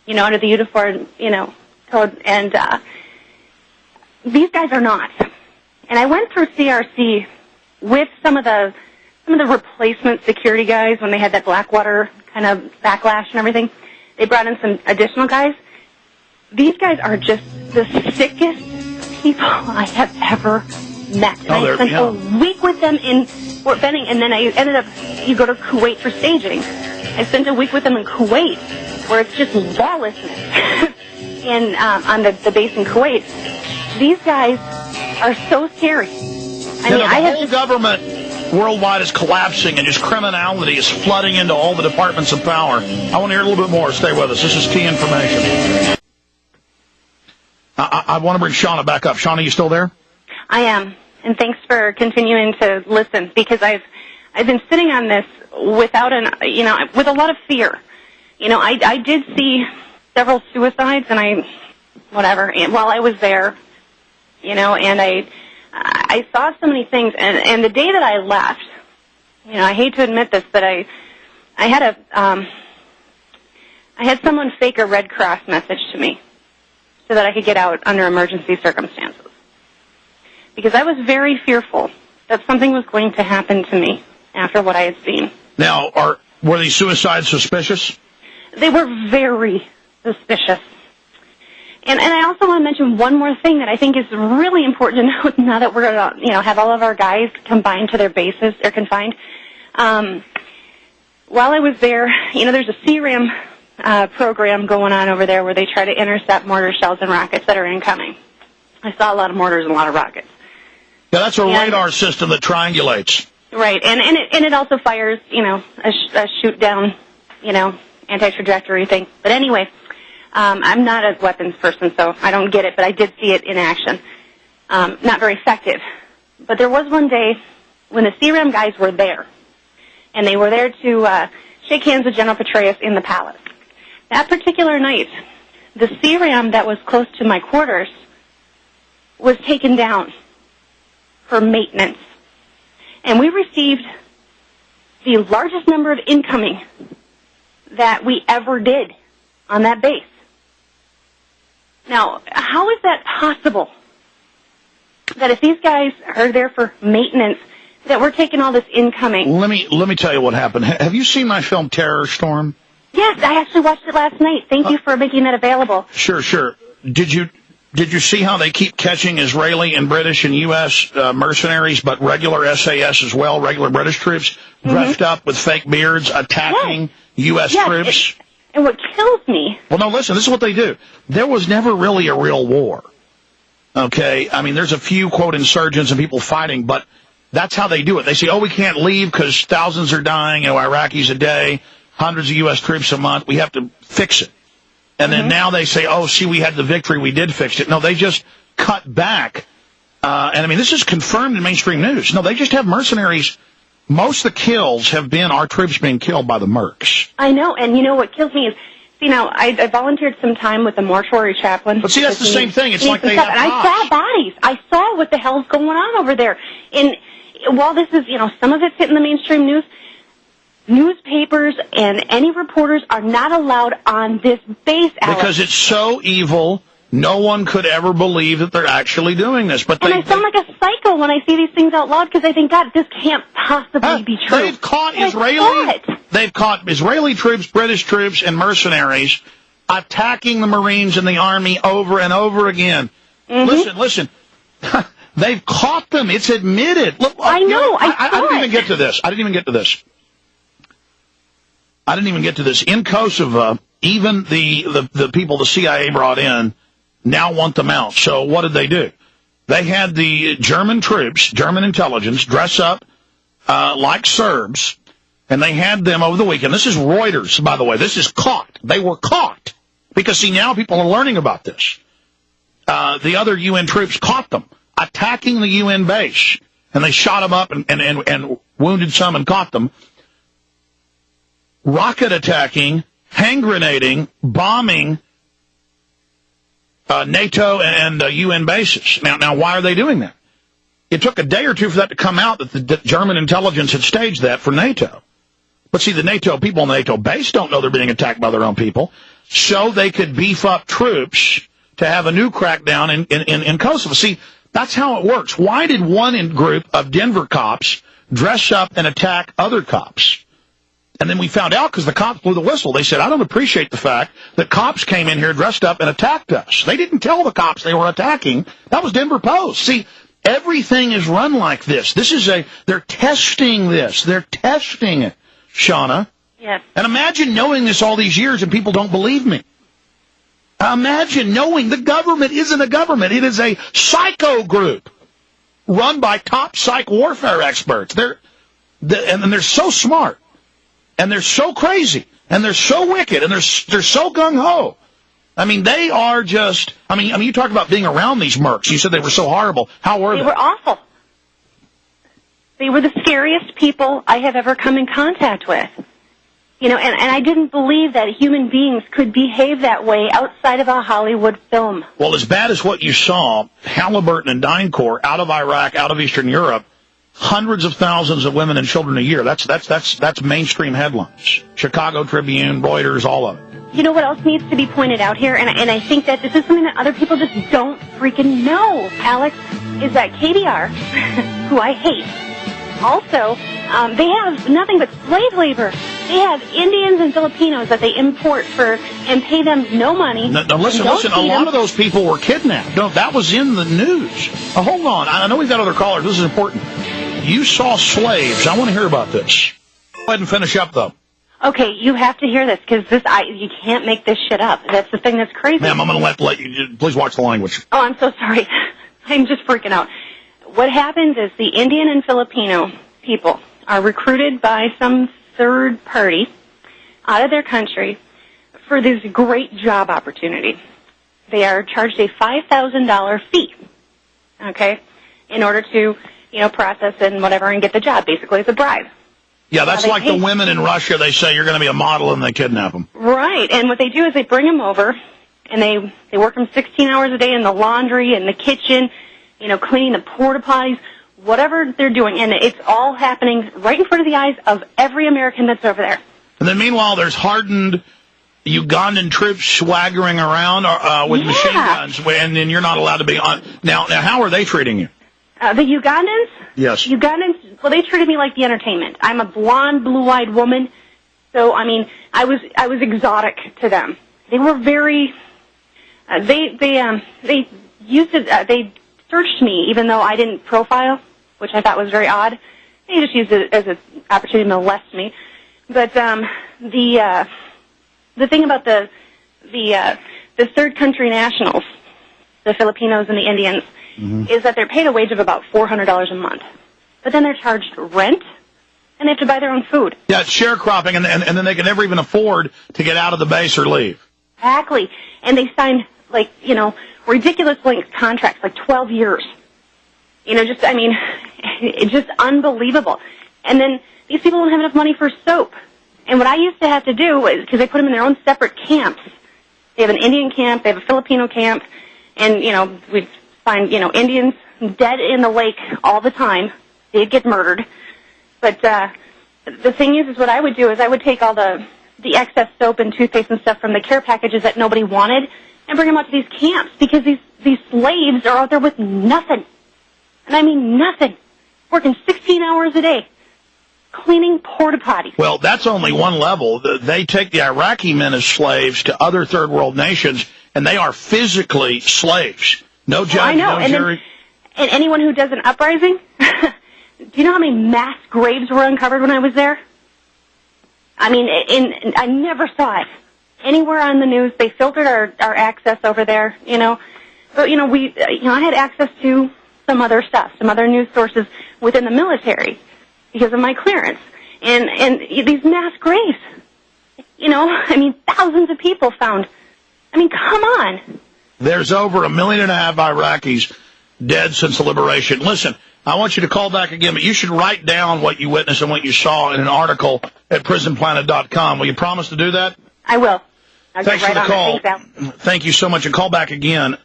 under the uniform, code, and these guys are not. And I went through CRC with some of the replacement security guys when they had that Blackwater kind of backlash and everything. They brought in some additional guys. These guys are just the sickest people I have ever met. And I spent a week with them in Fort Benning, and then I ended up, you go to Kuwait for staging. I spent a week with them in Kuwait, where it's just lawlessness on the base in Kuwait. These guys are so scary. The whole government worldwide is collapsing, and just criminality is flooding into all the departments of power. I want to hear a little bit more. Stay with us. This is key information. I want to bring Shauna back up. Shauna, you still there? I am, and thanks for continuing to listen, because I've been sitting on this with a lot of fear. I did see several suicides, and while I was there, and I saw so many things, and the day that I left, I hate to admit this, but I had someone fake a Red Cross message to me so that I could get out under emergency circumstances. Because I was very fearful that something was going to happen to me after what I had seen. Now, were these suicides suspicious? They were very suspicious. And I also want to mention one more thing that I think is really important to note now that we're going to, have all of our guys combined to their bases or confined. While I was there, there's a CRAM program going on over there where they try to intercept mortar shells and rockets that are incoming. I saw a lot of mortars and a lot of rockets. Yeah, that's a radar system that triangulates. Right, and it also fires, a shoot down, anti-trajectory thing. But anyway, I'm not a weapons person, so I don't get it, but I did see it in action. Not very effective. But there was one day when the CRAM guys were there, and they were there to shake hands with General Petraeus in the palace. That particular night, the CRAM that was close to my quarters was taken down for maintenance. And we received the largest number of incoming that we ever did on that base. Now, how is that possible? That if these guys are there for maintenance, that we're taking all this incoming? Let me tell you what happened. Have you seen my film Terror Storm? Yes, I actually watched it last night. Thank you for making that available. Sure. Did you see how they keep catching Israeli and British and U.S. Mercenaries, but regular SAS as well, regular British troops, dressed up with fake beards, attacking U.S. troops? And what kills me... Well, no, listen, this is what they do. There was never really a real war. Okay? I mean, there's a few, quote, insurgents and people fighting, but that's how they do it. They say, we can't leave because thousands are dying, Iraqis a day, hundreds of U.S. troops a month. We have to fix it. And then now they say, we had the victory, we did fix it. No, they just cut back. And I mean, this is confirmed in mainstream news. No, they just have mercenaries. Most of the kills have been our troops being killed by the mercs. I know, and what kills me is, I volunteered some time with the mortuary chaplain. But see, that's the same thing. It's like they have and I saw bodies. I saw what the hell's going on over there. And while this is, some of it's hitting the mainstream news, newspapers and any reporters are not allowed on this base, Alex. Because it's so evil, no one could ever believe that they're actually doing this. But I sound like a psycho when I see these things out loud because I think, God, this can't possibly be true. They've caught Israeli troops, British troops, and mercenaries attacking the Marines and the Army over and over again. Listen. They've caught them. It's admitted. Look, I know. I didn't even get to this. I didn't even get to this. In Kosovo, even the people the CIA brought in now want them out. So what did they do? They had the German troops, German intelligence, dress up like Serbs, and they had them over the weekend. This is Reuters, by the way. This is caught. They were caught. Because, see, now people are learning about this. The other UN troops caught them attacking the UN base, and they shot them up and wounded some and caught them. Rocket attacking, hand grenading, bombing NATO and UN bases. Now, why are they doing that? It took a day or two for that to come out that the German intelligence had staged that for NATO. But see, the NATO people on the NATO base don't know they're being attacked by their own people. so they could beef up troops to have a new crackdown in Kosovo. See, that's how it works. Why did one group of Denver cops dress up and attack other cops? And then we found out because the cops blew the whistle. They said, I don't appreciate the fact that cops came in here dressed up and attacked us. They didn't tell the cops they were attacking. That was Denver Post. See, everything is run like this. They're testing this. They're testing it, Shauna. Yes. And imagine knowing this all these years and people don't believe me. Imagine knowing the government isn't a government. It is a psycho group run by top psych warfare experts. And they're so smart, and they're so crazy, and they're so wicked, and they're so gung-ho. I mean, they are just, I mean, you talk about being around these mercs. You said they were so horrible. How were they? They were awful. They were the scariest people I have ever come in contact with. You know, and I didn't believe that human beings could behave that way outside of a Hollywood film. Well, as bad as what you saw, Halliburton and DynCorp out of Iraq, out of Eastern Europe, hundreds of thousands of women and children a year. That's mainstream headlines. Chicago Tribune, Reuters, all of it. You know what else needs to be pointed out here, and I think that this is something that other people just don't freaking know, Alex, is that KBR, who I hate, also, they have nothing but slave labor. They have Indians and Filipinos that they import and pay them no money. Now listen, a lot of those people were kidnapped. No, that was in the news. Hold on. I know we've got other callers. This is important. You saw slaves. I want to hear about this. Go ahead and finish up, though. Okay, you have to hear this, because you can't make this shit up. That's the thing that's crazy. Ma'am, I'm going to let you, please watch the language. Oh, I'm so sorry. I'm just freaking out. What happens is the Indian and Filipino people are recruited by some third party out of their country for this great job opportunity. They are charged a $5,000 fee, okay, in order to, process and whatever and get the job. Basically, it's a bribe. Yeah, that's like the women in Russia. They say you're going to be a model and they kidnap them. Right, and what they do is they bring them over and they work them 16 hours a day in the laundry and the kitchen, cleaning the porta potties, whatever they're doing, and it's all happening right in front of the eyes of every American that's over there. And then meanwhile, there's hardened Ugandan troops swaggering around with machine guns, and then you're not allowed to be on. Now, how are they treating you? The Ugandans? Yes. Ugandans, well, they treated me like the entertainment. I'm a blonde, blue-eyed woman, so, I mean, I was exotic to them. They were very, they searched me even though I didn't profile, which I thought was very odd. They just used it as an opportunity to molest me. But the thing about the third country nationals, the Filipinos and the Indians, is that they're paid a wage of about $400 a month. But then they're charged rent, and they have to buy their own food. Yeah, it's sharecropping, and then they can never even afford to get out of the base or leave. Exactly. And they sign, ridiculous length contracts, 12 years. It's just unbelievable. And then these people don't have enough money for soap. And what I used to have to do was, because they put them in their own separate camps. They have an Indian camp, they have a Filipino camp, and, we'd find, Indians dead in the lake all the time. They'd get murdered. But the thing is what I would do is I would take all the excess soap and toothpaste and stuff from the care packages that nobody wanted and bring them out to these camps, because these slaves are out there with nothing. And I mean nothing. Working 16 hours a day, cleaning porta potties. Well, that's only one level. They take the Iraqi men as slaves to other third world nations, and they are physically slaves. No judge, no jury. And anyone who does an uprising, do you know how many mass graves were uncovered when I was there? I mean, I never saw it anywhere on the news. They filtered our access over there, But, I had access to some other stuff, some other news sources within the military because of my clearance. And these mass graves, thousands of people found. I mean, come on. There's over 1.5 million Iraqis dead since the liberation. Listen, I want you to call back again, but you should write down what you witnessed and what you saw in an article at prisonplanet.com. Will you promise to do that? I will. Thanks for the call. Thank you so much, and call back again.